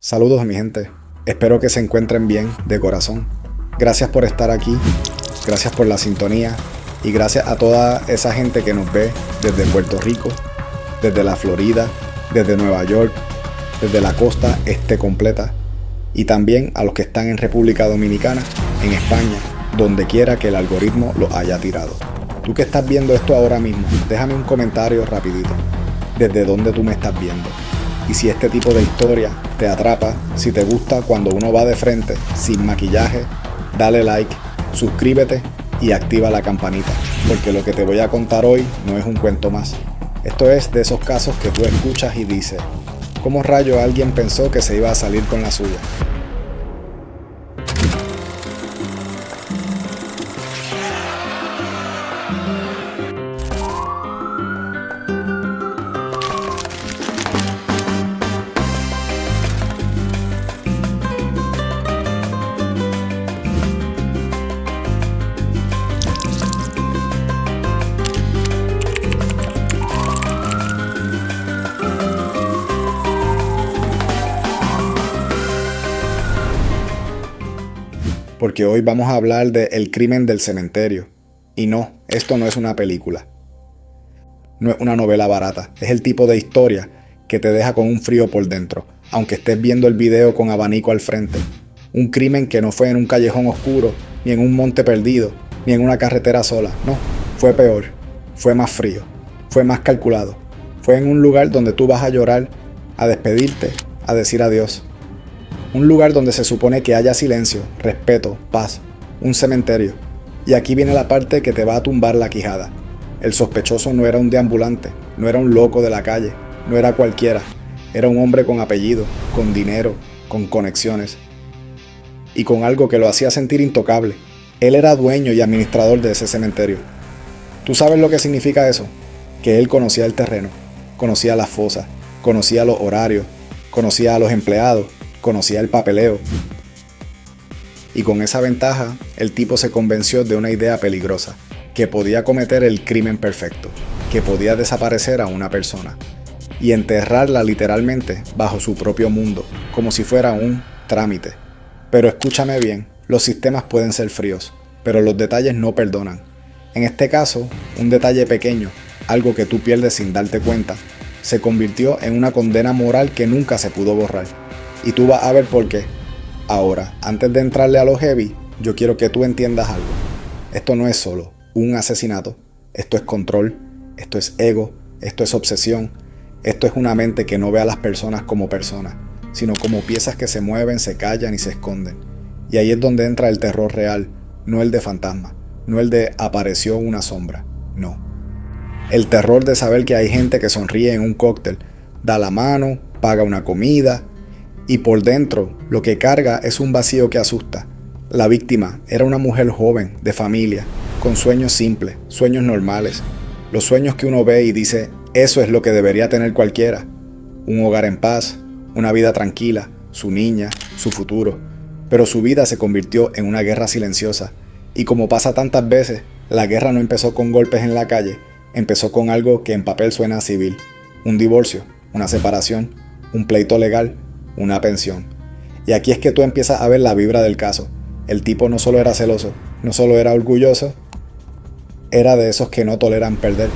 Saludos mi gente, espero que se encuentren bien de corazón. Gracias por estar aquí, gracias por la sintonía y gracias a toda esa gente que nos ve desde Puerto Rico, desde la Florida, desde Nueva York, desde la costa este completa y también a los que están en República Dominicana, en España, donde quiera que el algoritmo los haya tirado. Tú que estás viendo esto ahora mismo, déjame un comentario rapidito, desde dónde tú me estás viendo. Y si este tipo de historia te atrapa, si te gusta cuando uno va de frente, sin maquillaje, dale like, suscríbete y activa la campanita, porque lo que te voy a contar hoy no es un cuento más. Esto es de esos casos que tú escuchas y dices, ¿cómo rayo alguien pensó que se iba a salir con la suya? Porque hoy vamos a hablar de El crimen del cementerio. Y no, esto no es una película. No es una novela barata. Es el tipo de historia que te deja con un frío por dentro, aunque estés viendo el video con abanico al frente. Un crimen que no fue en un callejón oscuro, ni en un monte perdido, ni en una carretera sola. No, fue peor. Fue más frío. Fue más calculado. Fue en un lugar donde tú vas a llorar, a despedirte, a decir adiós. Un lugar donde se supone que haya silencio, respeto, paz, un cementerio. Y aquí viene la parte que te va a tumbar la quijada. El sospechoso no era un deambulante, no era un loco de la calle, no era cualquiera. Era un hombre con apellido, con dinero, con conexiones. Y con algo que lo hacía sentir intocable. Él era dueño y administrador de ese cementerio. ¿Tú sabes lo que significa eso? Que él conocía el terreno, conocía las fosas, conocía los horarios, conocía a los empleados, conocía el papeleo. Y con esa ventaja, el tipo se convenció de una idea peligrosa, que podía cometer el crimen perfecto, que podía desaparecer a una persona y enterrarla literalmente bajo su propio mundo, como si fuera un trámite. Pero escúchame bien, los sistemas pueden ser fríos, pero los detalles no perdonan. En este caso, un detalle pequeño, algo que tú pierdes sin darte cuenta, se convirtió en una condena moral que nunca se pudo borrar. Y tú vas a ver por qué. Ahora, antes de entrarle a lo heavy, yo quiero que tú entiendas algo. Esto no es solo un asesinato. Esto es control. Esto es ego. Esto es obsesión. Esto es una mente que no ve a las personas como personas, sino como piezas que se mueven, se callan y se esconden. Y ahí es donde entra el terror real, no el de fantasma, no el de apareció una sombra, no. El terror de saber que hay gente que sonríe en un cóctel, da la mano, paga una comida, y por dentro, lo que carga es un vacío que asusta. La víctima era una mujer joven, de familia, con sueños simples, sueños normales. Los sueños que uno ve y dice, eso es lo que debería tener cualquiera. Un hogar en paz, una vida tranquila, su niña, su futuro. Pero su vida se convirtió en una guerra silenciosa. Y como pasa tantas veces, la guerra no empezó con golpes en la calle, empezó con algo que en papel suena civil. Un divorcio, una separación, un pleito legal, una pensión. Y aquí es que tú empiezas a ver la vibra del caso. El tipo no solo era celoso, no solo era orgulloso, era de esos que no toleran perder,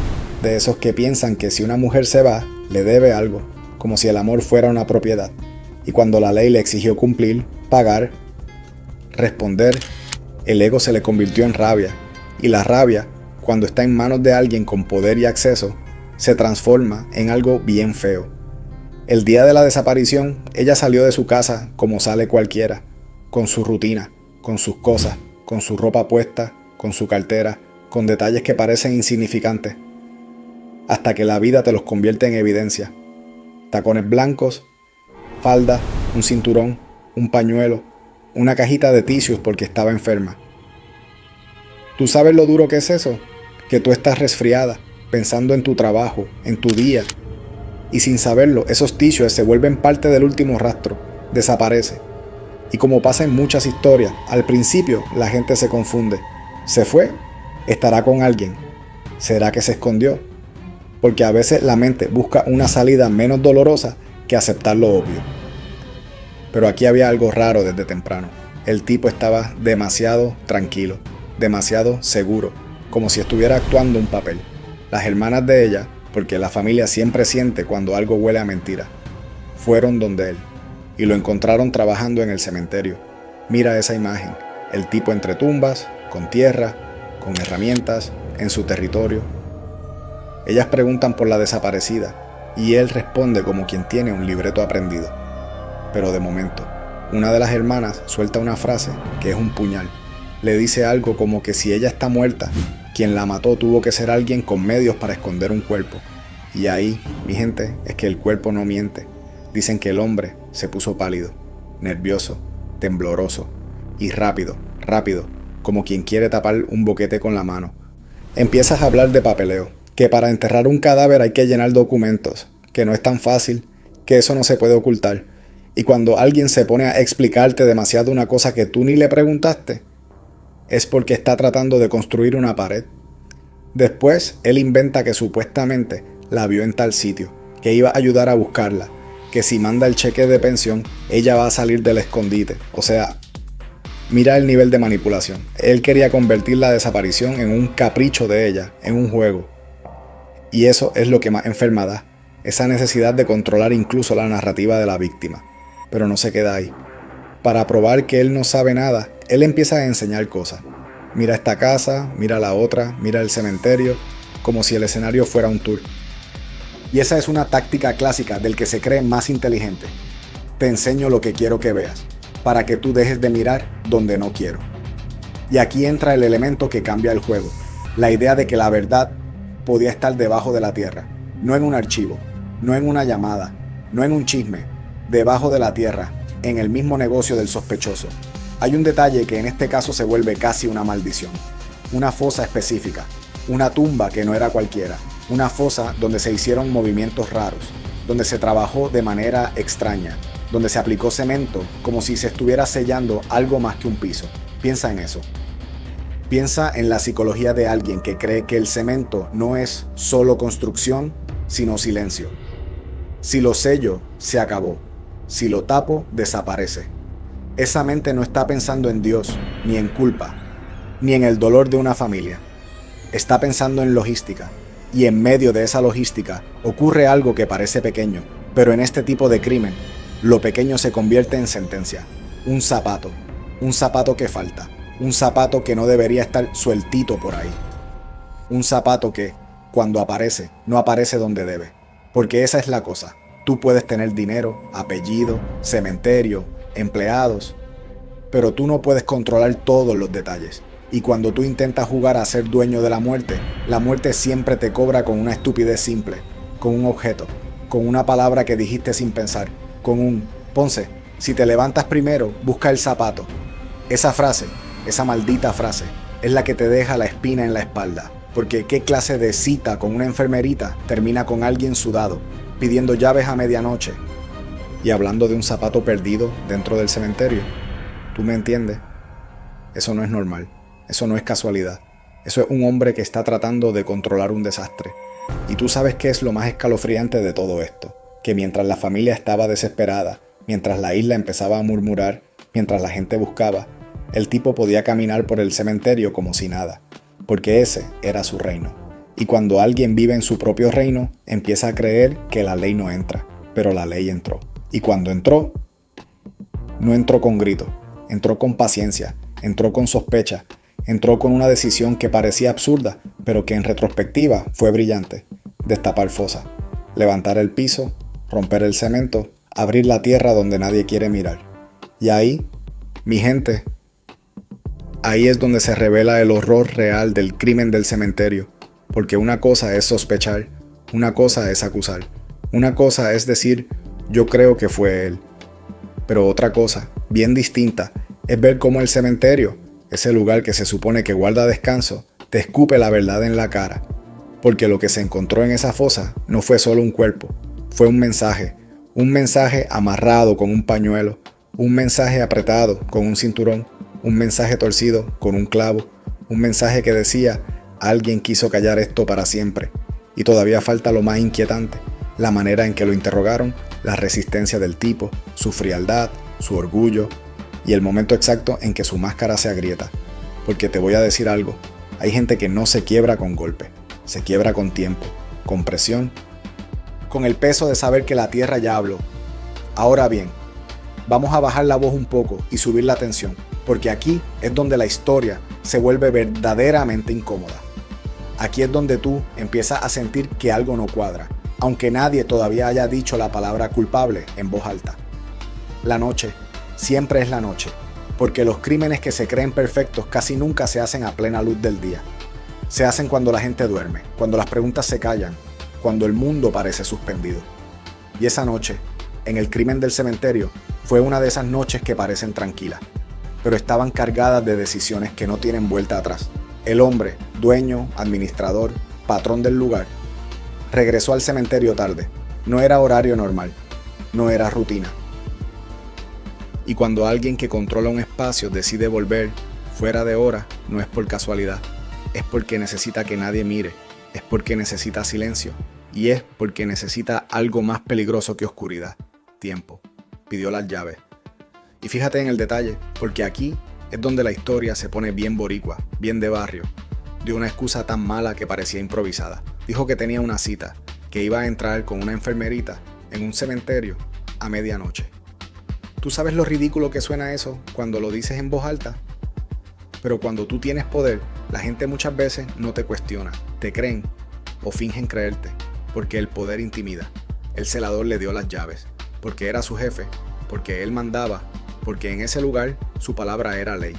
de esos que piensan que si una mujer se va, le debe algo, como si el amor fuera una propiedad. Y cuando la ley le exigió cumplir, pagar, responder, el ego se le convirtió en rabia. Y la rabia, cuando está en manos de alguien con poder y acceso, se transforma en algo bien feo. El día de la desaparición, ella salió de su casa como sale cualquiera, con su rutina, con sus cosas, con su ropa puesta, con su cartera, con detalles que parecen insignificantes, hasta que la vida te los convierte en evidencia. Tacones blancos, falda, un cinturón, un pañuelo, una cajita de tissues porque estaba enferma. ¿Tú sabes lo duro que es eso? Que tú estás resfriada, pensando en tu trabajo, en tu día, y sin saberlo, esos tissues se vuelven parte del último rastro, desaparece. Y como pasa en muchas historias, al principio la gente se confunde. ¿Se fue? ¿Estará con alguien? ¿Será que se escondió? Porque a veces la mente busca una salida menos dolorosa que aceptar lo obvio. Pero aquí había algo raro desde temprano. El tipo estaba demasiado tranquilo, demasiado seguro, como si estuviera actuando un papel. Las hermanas de ella, porque la familia siempre siente cuando algo huele a mentira, fueron donde él y lo encontraron trabajando en el cementerio. Mira esa imagen, el tipo entre tumbas, con tierra, con herramientas, en su territorio. Ellas preguntan por la desaparecida y él responde como quien tiene un libreto aprendido. Pero de momento, una de las hermanas suelta una frase que es un puñal. Le dice algo como que si ella está muerta, quien la mató tuvo que ser alguien con medios para esconder un cuerpo. Y ahí, mi gente, es que el cuerpo no miente. Dicen que el hombre se puso pálido, nervioso, tembloroso y rápido, como quien quiere tapar un boquete con la mano. Empiezas a hablar de papeleo, que para enterrar un cadáver hay que llenar documentos, que no es tan fácil, que eso no se puede ocultar. Y cuando alguien se pone a explicarte demasiado una cosa que tú ni le preguntaste, es porque está tratando de construir una pared. Después, él inventa que supuestamente la vio en tal sitio, que iba a ayudar a buscarla, que si manda el cheque de pensión, ella va a salir del escondite. O sea, mira el nivel de manipulación. Él quería convertir la desaparición en un capricho de ella, en un juego. Y eso es lo que más enferma da, esa necesidad de controlar incluso la narrativa de la víctima. Pero no se queda ahí. Para probar que él no sabe nada, él empieza a enseñar cosas. Mira esta casa, mira la otra, mira el cementerio, como si el escenario fuera un tour. Y esa es una táctica clásica del que se cree más inteligente. Te enseño lo que quiero que veas, para que tú dejes de mirar donde no quiero. Y aquí entra el elemento que cambia el juego, la idea de que la verdad podía estar debajo de la tierra, no en un archivo, no en una llamada, no en un chisme, debajo de la tierra, en el mismo negocio del sospechoso. Hay un detalle que en este caso se vuelve casi una maldición, una fosa específica, una tumba que no era cualquiera, una fosa donde se hicieron movimientos raros, donde se trabajó de manera extraña, donde se aplicó cemento como si se estuviera sellando algo más que un piso. Piensa en eso. Piensa en la psicología de alguien que cree que el cemento no es solo construcción, sino silencio. Si lo sello, se acabó. Si lo tapo, desaparece. Esa mente no está pensando en Dios, ni en culpa, ni en el dolor de una familia. Está pensando en logística. Y en medio de esa logística ocurre algo que parece pequeño, pero en este tipo de crimen, lo pequeño se convierte en sentencia. Un zapato que falta, un zapato que no debería estar sueltito por ahí. Un zapato que, cuando aparece, no aparece donde debe. Porque esa es la cosa. Tú puedes tener dinero, apellido, cementerio, empleados, pero tú no puedes controlar todos los detalles. Y cuando tú intentas jugar a ser dueño de la muerte siempre te cobra con una estupidez simple, con un objeto, con una palabra que dijiste sin pensar, con un Ponce, si te levantas primero, busca el zapato. Esa frase, esa maldita frase, es la que te deja la espina en la espalda. Porque ¿qué clase de cita con una enfermerita termina con alguien sudado, pidiendo llaves a medianoche y hablando de un zapato perdido dentro del cementerio? ¿Tú me entiendes? Eso no es normal. Eso no es casualidad. Eso es un hombre que está tratando de controlar un desastre. Y tú sabes qué es lo más escalofriante de todo esto. Que mientras la familia estaba desesperada, mientras la isla empezaba a murmurar, mientras la gente buscaba, el tipo podía caminar por el cementerio como si nada. Porque ese era su reino. Y cuando alguien vive en su propio reino, empieza a creer que la ley no entra. Pero la ley entró. Y cuando entró, no entró con grito. Entró con paciencia. Entró con sospecha. Entró con una decisión que parecía absurda, pero que en retrospectiva fue brillante. Destapar fosa, levantar el piso, romper el cemento, abrir la tierra donde nadie quiere mirar. Y ahí, mi gente, ahí es donde se revela el horror real del crimen del cementerio. Porque una cosa es sospechar, una cosa es acusar, una cosa es decir, yo creo que fue él. Pero otra cosa, bien distinta, es ver cómo el cementerio, ese lugar que se supone que guarda descanso, te escupe la verdad en la cara. Porque lo que se encontró en esa fosa no fue solo un cuerpo, fue un mensaje amarrado con un pañuelo, un mensaje apretado con un cinturón, un mensaje torcido con un clavo, un mensaje que decía, alguien quiso callar esto para siempre. Y todavía falta lo más inquietante, la manera en que lo interrogaron, la resistencia del tipo, su frialdad, su orgullo y el momento exacto en que su máscara se agrieta. Porque te voy a decir algo, hay gente que no se quiebra con golpe, se quiebra con tiempo, con presión, con el peso de saber que la tierra ya habló. Ahora bien, vamos a bajar la voz un poco y subir la tensión, porque aquí es donde la historia se vuelve verdaderamente incómoda. Aquí es donde tú empiezas a sentir que algo no cuadra, aunque nadie todavía haya dicho la palabra culpable en voz alta. La noche siempre es la noche, porque los crímenes que se creen perfectos casi nunca se hacen a plena luz del día. Se hacen cuando la gente duerme, cuando las preguntas se callan, cuando el mundo parece suspendido. Y esa noche, en el crimen del cementerio, fue una de esas noches que parecen tranquilas, pero estaban cargadas de decisiones que no tienen vuelta atrás. El hombre, dueño, administrador, patrón del lugar, regresó al cementerio tarde. No era horario normal, no era rutina. Y cuando alguien que controla un espacio decide volver fuera de hora, no es por casualidad, es porque necesita que nadie mire, es porque necesita silencio y es porque necesita algo más peligroso que oscuridad, tiempo. Pidió las llaves. Y fíjate en el detalle, porque aquí es donde la historia se pone bien boricua, bien de barrio. Dio una excusa tan mala que parecía improvisada. Dijo que tenía una cita, que iba a entrar con una enfermerita en un cementerio a medianoche. ¿Tú sabes lo ridículo que suena eso cuando lo dices en voz alta? Pero cuando tú tienes poder, la gente muchas veces no te cuestiona, te creen o fingen creerte, porque el poder intimida. El celador le dio las llaves, porque era su jefe, porque él mandaba, porque en ese lugar su palabra era ley.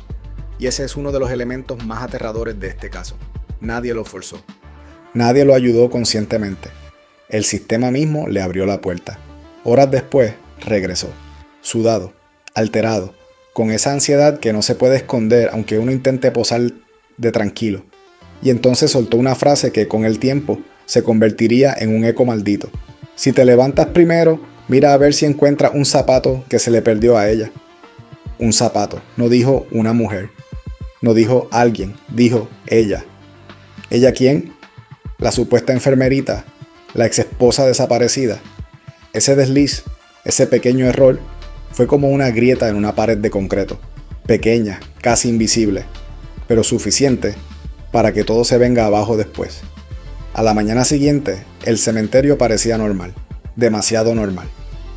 Y ese es uno de los elementos más aterradores de este caso. Nadie lo forzó. Nadie lo ayudó conscientemente. El sistema mismo le abrió la puerta. Horas después, regresó, sudado, alterado, con esa ansiedad que no se puede esconder aunque uno intente posar de tranquilo. Y entonces soltó una frase que con el tiempo se convertiría en un eco maldito. Si te levantas primero, mira a ver si encuentras un zapato que se le perdió a ella. Un zapato, no dijo una mujer, no dijo alguien, dijo ella. ¿Ella quién? La supuesta enfermerita, la exesposa desaparecida. Ese desliz, ese pequeño error, fue como una grieta en una pared de concreto, pequeña, casi invisible, pero suficiente para que todo se venga abajo después. A la mañana siguiente, el cementerio parecía normal, demasiado normal.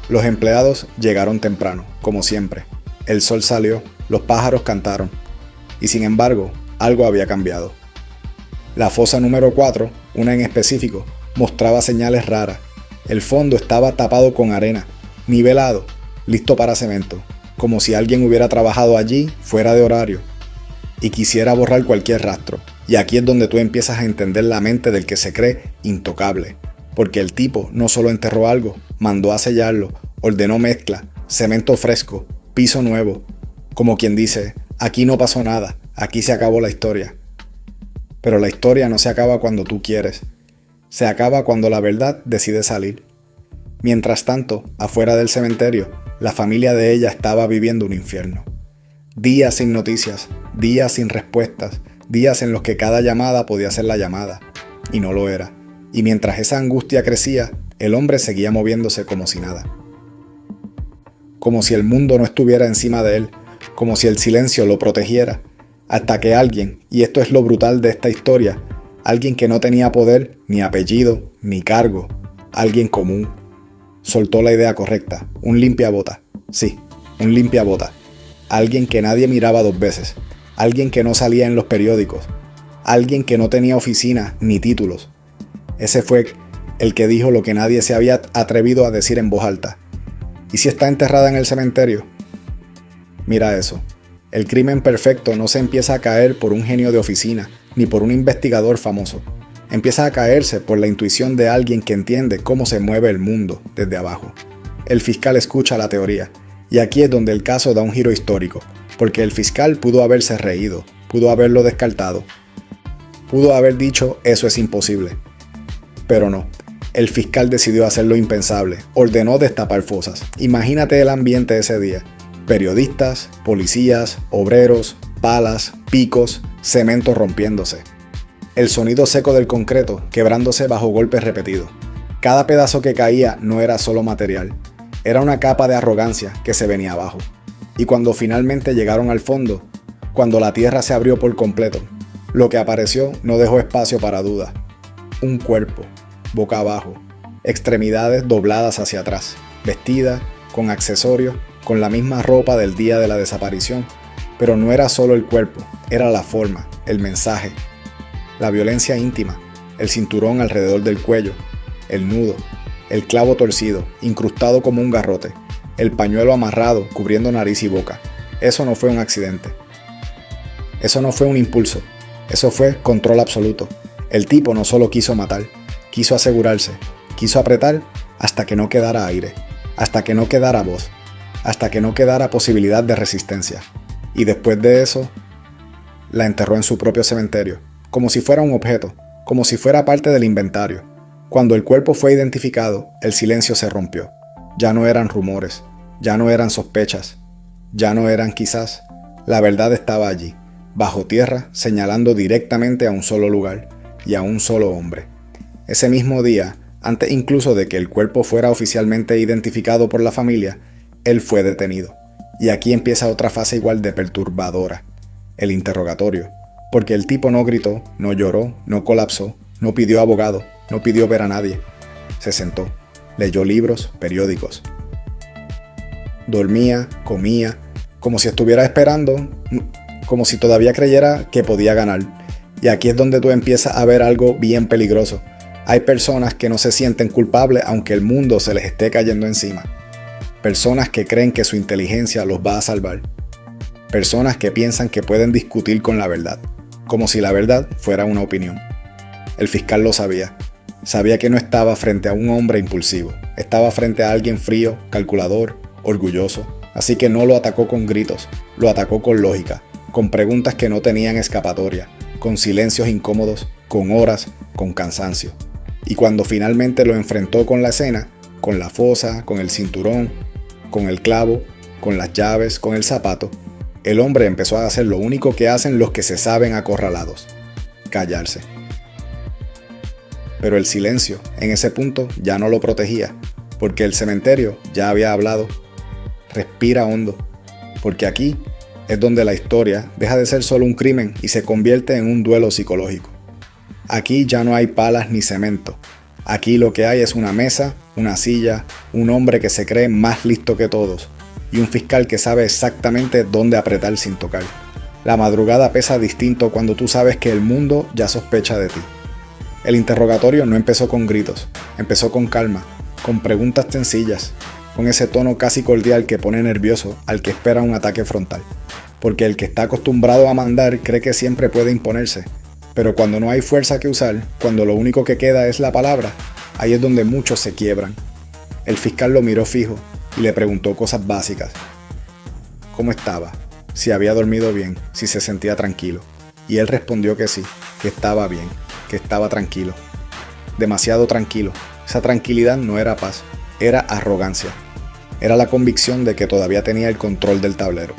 Los empleados llegaron temprano, como siempre. El sol salió, los pájaros cantaron, y sin embargo, algo había cambiado. La fosa número 4, una en específico, mostraba señales raras. El fondo estaba tapado con arena, nivelado, listo para cemento, como si alguien hubiera trabajado allí fuera de horario y quisiera borrar cualquier rastro. Y aquí es donde tú empiezas a entender la mente del que se cree intocable, porque el tipo no solo enterró algo, mandó a sellarlo, ordenó mezcla, cemento fresco, piso nuevo, como quien dice, aquí no pasó nada, aquí se acabó la historia. Pero la historia no se acaba cuando tú quieres, se acaba cuando la verdad decide salir. Mientras tanto, afuera del cementerio, la familia de ella estaba viviendo un infierno. Días sin noticias, días sin respuestas, días en los que cada llamada podía ser la llamada, y no lo era. Y mientras esa angustia crecía, el hombre seguía moviéndose como si nada. Como si el mundo no estuviera encima de él, como si el silencio lo protegiera, hasta que alguien, y esto es lo brutal de esta historia, alguien que no tenía poder, ni apellido, ni cargo, alguien común, soltó la idea correcta, un limpiabota, sí, un limpiabota, alguien que nadie miraba dos veces, alguien que no salía en los periódicos, alguien que no tenía oficina ni títulos. Ese fue el que dijo lo que nadie se había atrevido a decir en voz alta. ¿Y si está enterrada en el cementerio? Mira eso. El crimen perfecto no se empieza a caer por un genio de oficina, ni por un investigador famoso. Empieza a caerse por la intuición de alguien que entiende cómo se mueve el mundo desde abajo. El fiscal escucha la teoría, y aquí es donde el caso da un giro histórico, porque el fiscal pudo haberse reído, pudo haberlo descartado, pudo haber dicho eso es imposible. Pero no. El fiscal decidió hacer lo impensable, ordenó destapar fosas. Imagínate el ambiente ese día. Periodistas, policías, obreros, palas, picos, cemento rompiéndose. El sonido seco del concreto quebrándose bajo golpes repetidos. Cada pedazo que caía no era solo material, era una capa de arrogancia que se venía abajo. Y cuando finalmente llegaron al fondo, cuando la tierra se abrió por completo, lo que apareció no dejó espacio para duda. Un cuerpo, boca abajo, extremidades dobladas hacia atrás, vestida, con accesorios, con la misma ropa del día de la desaparición. Pero no era solo el cuerpo, era la forma, el mensaje, la violencia íntima, el cinturón alrededor del cuello, el nudo, el clavo torcido, incrustado como un garrote, el pañuelo amarrado cubriendo nariz y boca. Eso no fue un accidente. Eso no fue un impulso. Eso fue control absoluto. El tipo no solo quiso matar, quiso asegurarse, quiso apretar hasta que no quedara aire, hasta que no quedara voz, hasta que no quedara posibilidad de resistencia. Y después de eso, la enterró en su propio cementerio, como si fuera un objeto, como si fuera parte del inventario. Cuando el cuerpo fue identificado, el silencio se rompió. Ya no eran rumores, ya no eran sospechas, ya no eran quizás. La verdad estaba allí, bajo tierra, señalando directamente a un solo lugar y a un solo hombre. Ese mismo día, antes incluso de que el cuerpo fuera oficialmente identificado por la familia, él fue detenido. Y aquí empieza otra fase igual de perturbadora, el interrogatorio, porque el tipo no gritó, no lloró, no colapsó, no pidió abogado, no pidió ver a nadie. Se sentó, leyó libros, periódicos. Dormía, comía, como si estuviera esperando, como si todavía creyera que podía ganar. Y aquí es donde tú empiezas a ver algo bien peligroso. Hay personas que no se sienten culpables aunque el mundo se les esté cayendo encima. Personas que creen que su inteligencia los va a salvar. Personas que piensan que pueden discutir con la verdad, como si la verdad fuera una opinión. El fiscal lo sabía. Sabía que no estaba frente a un hombre impulsivo. Estaba frente a alguien frío, calculador, orgulloso. Así que no lo atacó con gritos, lo atacó con lógica, con preguntas que no tenían escapatoria, con silencios incómodos, con horas, con cansancio. Y cuando finalmente lo enfrentó con la escena, con la fosa, con el cinturón, con el clavo, con las llaves, con el zapato, el hombre empezó a hacer lo único que hacen los que se saben acorralados: callarse. Pero el silencio, en ese punto, ya no lo protegía, porque el cementerio ya había hablado. Respira hondo, porque aquí es donde la historia deja de ser solo un crimen y se convierte en un duelo psicológico. Aquí ya no hay palas ni cemento. Aquí lo que hay es una mesa, una silla, un hombre que se cree más listo que todos y un fiscal que sabe exactamente dónde apretar sin tocar. La madrugada pesa distinto cuando tú sabes que el mundo ya sospecha de ti. El interrogatorio no empezó con gritos, empezó con calma, con preguntas sencillas, con ese tono casi cordial que pone nervioso al que espera un ataque frontal. Porque el que está acostumbrado a mandar cree que siempre puede imponerse. Pero cuando no hay fuerza que usar, cuando lo único que queda es la palabra, ahí es donde muchos se quiebran. El fiscal lo miró fijo y le preguntó cosas básicas. ¿Cómo estaba? Si había dormido bien, si se sentía tranquilo. Y él respondió que sí, que estaba bien, que estaba tranquilo. Demasiado tranquilo. Esa tranquilidad no era paz, era arrogancia. Era la convicción de que todavía tenía el control del tablero,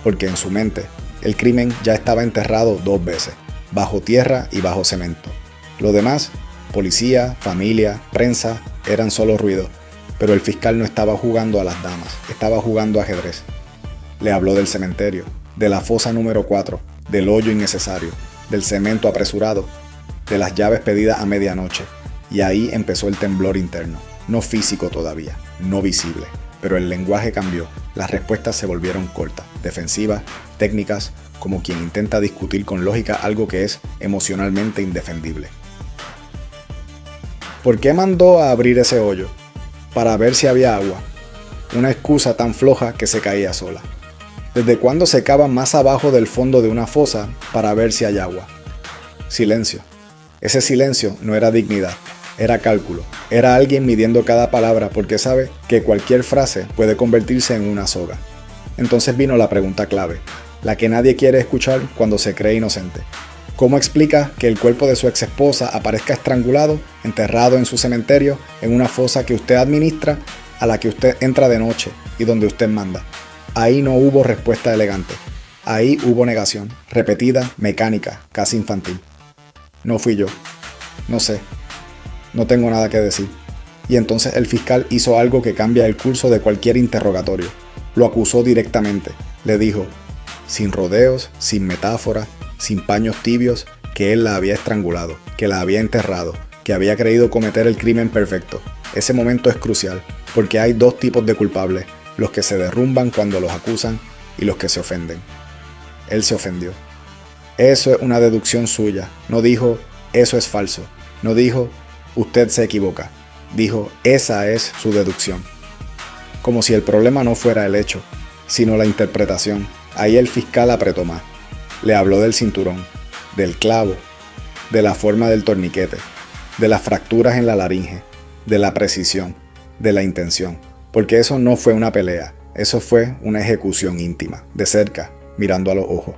porque en su mente el crimen ya estaba enterrado 2 veces, bajo tierra y bajo cemento. Lo demás, policía, familia, prensa, eran solo ruido, pero el fiscal no estaba jugando a las damas, estaba jugando ajedrez. Le habló del cementerio, de la fosa número 4, del hoyo innecesario, del cemento apresurado, de las llaves pedidas a medianoche, y ahí empezó el temblor interno, no físico todavía, no visible. Pero el lenguaje cambió, las respuestas se volvieron cortas, defensivas, técnicas, como quien intenta discutir con lógica algo que es emocionalmente indefendible. ¿Por qué mandó a abrir ese hoyo? Para ver si había agua. Una excusa tan floja que se caía sola. ¿Desde cuándo se cava más abajo del fondo de una fosa para ver si hay agua? Silencio. Ese silencio no era dignidad. Era cálculo, era alguien midiendo cada palabra porque sabe que cualquier frase puede convertirse en una soga. Entonces vino la pregunta clave, la que nadie quiere escuchar cuando se cree inocente. ¿Cómo explica que el cuerpo de su ex esposa aparezca estrangulado, enterrado en su cementerio, en una fosa que usted administra, a la que usted entra de noche y donde usted manda? Ahí no hubo respuesta elegante. Ahí hubo negación, repetida, mecánica, casi infantil. No fui yo. No sé. No tengo nada que decir. Y entonces el fiscal hizo algo que cambia el curso de cualquier interrogatorio. Lo acusó directamente. Le dijo, sin rodeos, sin metáforas, sin paños tibios, que él la había estrangulado, que la había enterrado, que había creído cometer el crimen perfecto. Ese momento es crucial, porque hay dos tipos de culpables, los que se derrumban cuando los acusan y los que se ofenden. Él se ofendió. Eso es una deducción suya. No dijo, eso es falso. No dijo, usted se equivoca. Dijo, esa es su deducción. Como si el problema no fuera el hecho, sino la interpretación. Ahí el fiscal apretó más. Le habló del cinturón, del clavo, de la forma del torniquete, de las fracturas en la laringe, de la precisión, de la intención. Porque eso no fue una pelea, eso fue una ejecución íntima, de cerca, mirando a los ojos.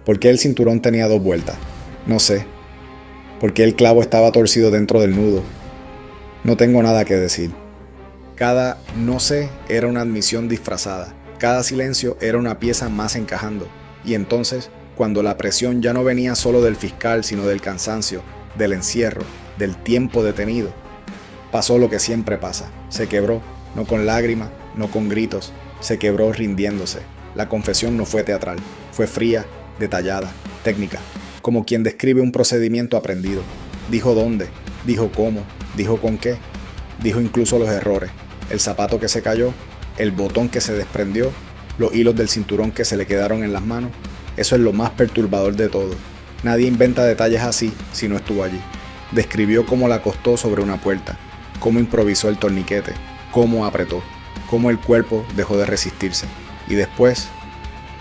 ¿Por qué el cinturón tenía 2 vueltas? No sé. ¿Por qué el clavo estaba torcido dentro del nudo? No tengo nada que decir. Cada no sé era una admisión disfrazada. Cada silencio era una pieza más encajando. Y entonces, cuando la presión ya no venía solo del fiscal, sino del cansancio, del encierro, del tiempo detenido, pasó lo que siempre pasa. Se quebró, no con lágrimas, no con gritos, se quebró rindiéndose. La confesión no fue teatral, fue fría, detallada, técnica, como quien describe un procedimiento aprendido. Dijo dónde, dijo cómo, dijo con qué, dijo incluso los errores, el zapato que se cayó, el botón que se desprendió, los hilos del cinturón que se le quedaron en las manos. Eso es lo más perturbador de todo. Nadie inventa detalles así si no estuvo allí. Describió cómo la acostó sobre una puerta, cómo improvisó el torniquete, cómo apretó, cómo el cuerpo dejó de resistirse. Y después,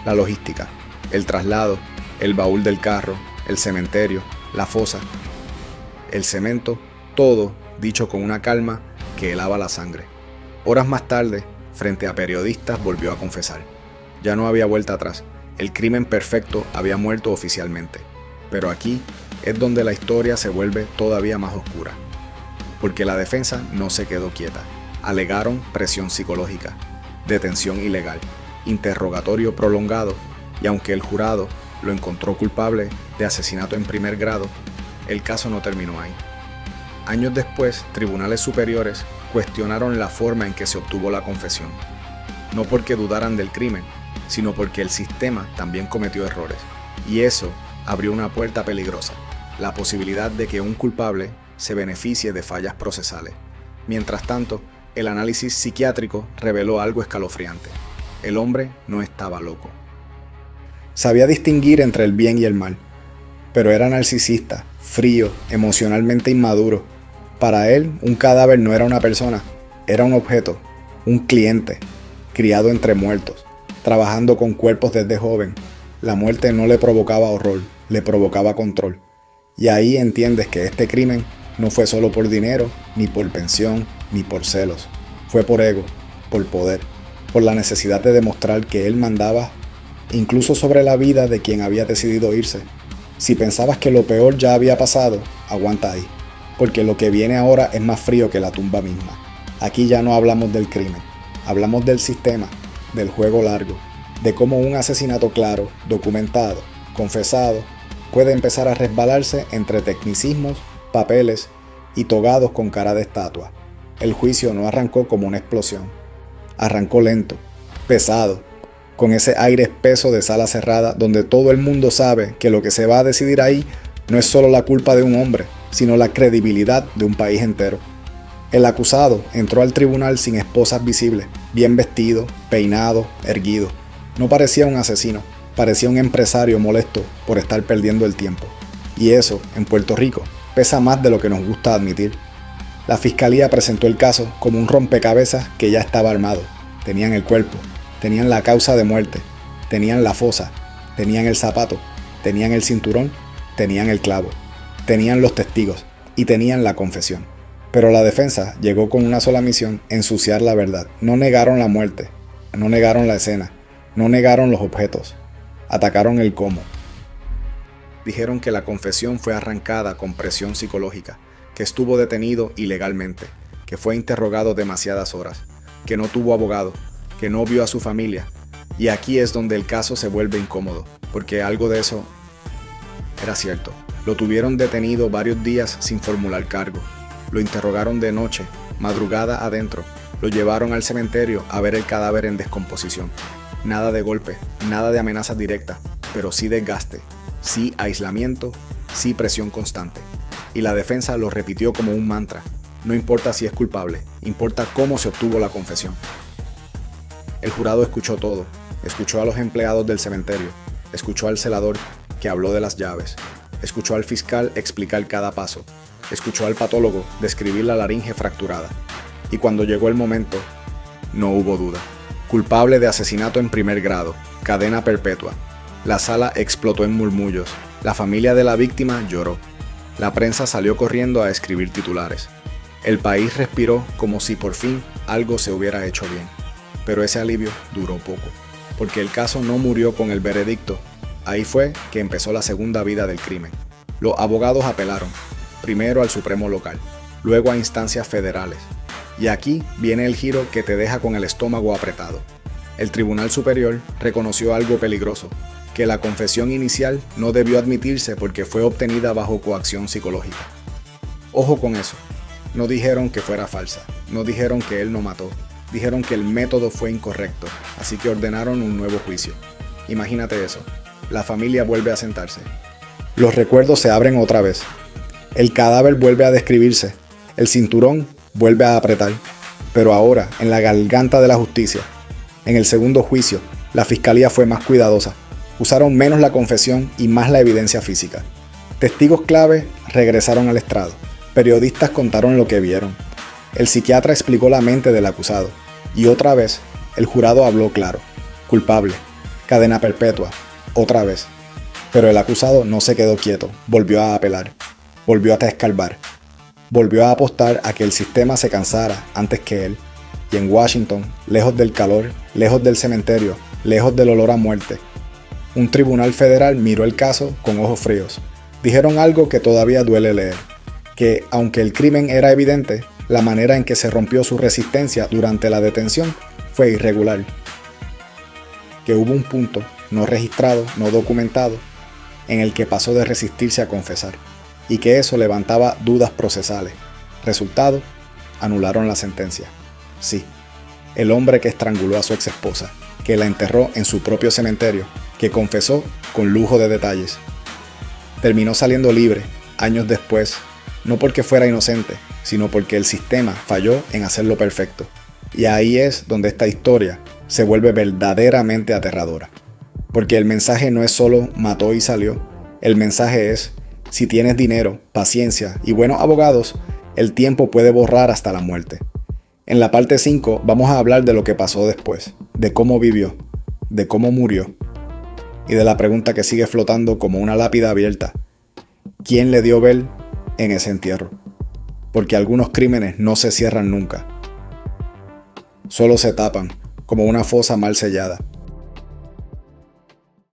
la logística, el traslado, el baúl del carro, el cementerio, la fosa, el cemento, todo dicho con una calma que helaba la sangre. Horas más tarde, frente a periodistas, volvió a confesar. Ya no había vuelta atrás. El crimen perfecto había muerto oficialmente. Pero aquí es donde la historia se vuelve todavía más oscura. Porque la defensa no se quedó quieta. Alegaron presión psicológica, detención ilegal, interrogatorio prolongado, y aunque el jurado lo encontró culpable de asesinato en primer grado, el caso no terminó ahí. Años después, tribunales superiores cuestionaron la forma en que se obtuvo la confesión. No porque dudaran del crimen, sino porque el sistema también cometió errores. Y eso abrió una puerta peligrosa, la posibilidad de que un culpable se beneficie de fallas procesales. Mientras tanto, el análisis psiquiátrico reveló algo escalofriante. El hombre no estaba loco. Sabía distinguir entre el bien y el mal, pero era narcisista, frío, emocionalmente inmaduro. Para él, un cadáver no era una persona, era un objeto, un cliente, criado entre muertos, trabajando con cuerpos desde joven. La muerte no le provocaba horror, le provocaba control. Y ahí entiendes que este crimen no fue solo por dinero, ni por pensión, ni por celos. Fue por ego, por poder, por la necesidad de demostrar que él mandaba, incluso sobre la vida de quien había decidido irse. Si pensabas que lo peor ya había pasado, aguanta ahí, porque lo que viene ahora es más frío que la tumba misma. Aquí ya no hablamos del crimen, hablamos del sistema, del juego largo, de cómo un asesinato claro, documentado, confesado, puede empezar a resbalarse entre tecnicismos, papeles y togados con cara de estatua. El juicio no arrancó como una explosión, arrancó lento, pesado, con ese aire espeso de sala cerrada donde todo el mundo sabe que lo que se va a decidir ahí no es solo la culpa de un hombre, sino la credibilidad de un país entero. El acusado entró al tribunal sin esposas visibles, bien vestido, peinado, erguido. No parecía un asesino, parecía un empresario molesto por estar perdiendo el tiempo. Y eso, en Puerto Rico, pesa más de lo que nos gusta admitir. La fiscalía presentó el caso como un rompecabezas que ya estaba armado. Tenían el cuerpo, tenían la causa de muerte, tenían la fosa, tenían el zapato, tenían el cinturón, tenían el clavo, tenían los testigos y tenían la confesión. Pero la defensa llegó con una sola misión: ensuciar la verdad. No negaron la muerte, no negaron la escena, no negaron los objetos, atacaron el cómo. Dijeron que la confesión fue arrancada con presión psicológica, que estuvo detenido ilegalmente, que fue interrogado demasiadas horas, que no tuvo abogado, que no vio a su familia. Y aquí es donde el caso se vuelve incómodo, porque algo de eso era cierto. Lo tuvieron detenido varios días sin formular cargo. Lo interrogaron de noche, madrugada adentro. Lo llevaron al cementerio a ver el cadáver en descomposición. Nada de golpe, nada de amenazas directas, pero sí desgaste, sí aislamiento, sí presión constante. Y la defensa lo repitió como un mantra. No importa si es culpable, importa cómo se obtuvo la confesión. El jurado escuchó todo. Escuchó a los empleados del cementerio. Escuchó al celador que habló de las llaves. Escuchó al fiscal explicar cada paso. Escuchó al patólogo describir la laringe fracturada. Y cuando llegó el momento, no hubo duda. Culpable de asesinato en primer grado, cadena perpetua. La sala explotó en murmullos. La familia de la víctima lloró. La prensa salió corriendo a escribir titulares. El país respiró como si por fin algo se hubiera hecho bien. Pero ese alivio duró poco, porque el caso no murió con el veredicto. Ahí fue que empezó la segunda vida del crimen. Los abogados apelaron, primero al Supremo local, luego a instancias federales. Y aquí viene el giro que te deja con el estómago apretado. El Tribunal Superior reconoció algo peligroso, que la confesión inicial no debió admitirse porque fue obtenida bajo coacción psicológica. Ojo con eso, no dijeron que fuera falsa, no dijeron que él no mató, dijeron que el método fue incorrecto, así que ordenaron un nuevo juicio. Imagínate eso, la familia vuelve a sentarse. Los recuerdos se abren otra vez. El cadáver vuelve a describirse, el cinturón vuelve a apretar, pero ahora en la garganta de la justicia. En el segundo juicio, la fiscalía fue más cuidadosa. Usaron menos la confesión y más la evidencia física. Testigos clave regresaron al estrado. Periodistas contaron lo que vieron. El psiquiatra explicó la mente del acusado. Y otra vez, el jurado habló claro. Culpable. Cadena perpetua. Otra vez. Pero el acusado no se quedó quieto. Volvió a apelar. Volvió a escarbar. Volvió a apostar a que el sistema se cansara antes que él. Y en Washington, lejos del calor, lejos del cementerio, lejos del olor a muerte, un tribunal federal miró el caso con ojos fríos. Dijeron algo que todavía duele leer, que aunque el crimen era evidente, la manera en que se rompió su resistencia durante la detención fue irregular. Que hubo un punto, no registrado, no documentado, en el que pasó de resistirse a confesar, y que eso levantaba dudas procesales. Resultado, anularon la sentencia. Sí, el hombre que estranguló a su exesposa, que la enterró en su propio cementerio, que confesó con lujo de detalles. Terminó saliendo libre, años después, no porque fuera inocente, sino porque el sistema falló en hacerlo perfecto. Y ahí es donde esta historia se vuelve verdaderamente aterradora. Porque el mensaje no es solo mató y salió, el mensaje es, si tienes dinero, paciencia y buenos abogados, el tiempo puede borrar hasta la muerte. En la parte 5 vamos a hablar de lo que pasó después, de cómo vivió, de cómo murió y de la pregunta que sigue flotando como una lápida abierta. ¿Quién le dio vela en ese entierro? Porque algunos crímenes no se cierran nunca, solo se tapan como una fosa mal sellada.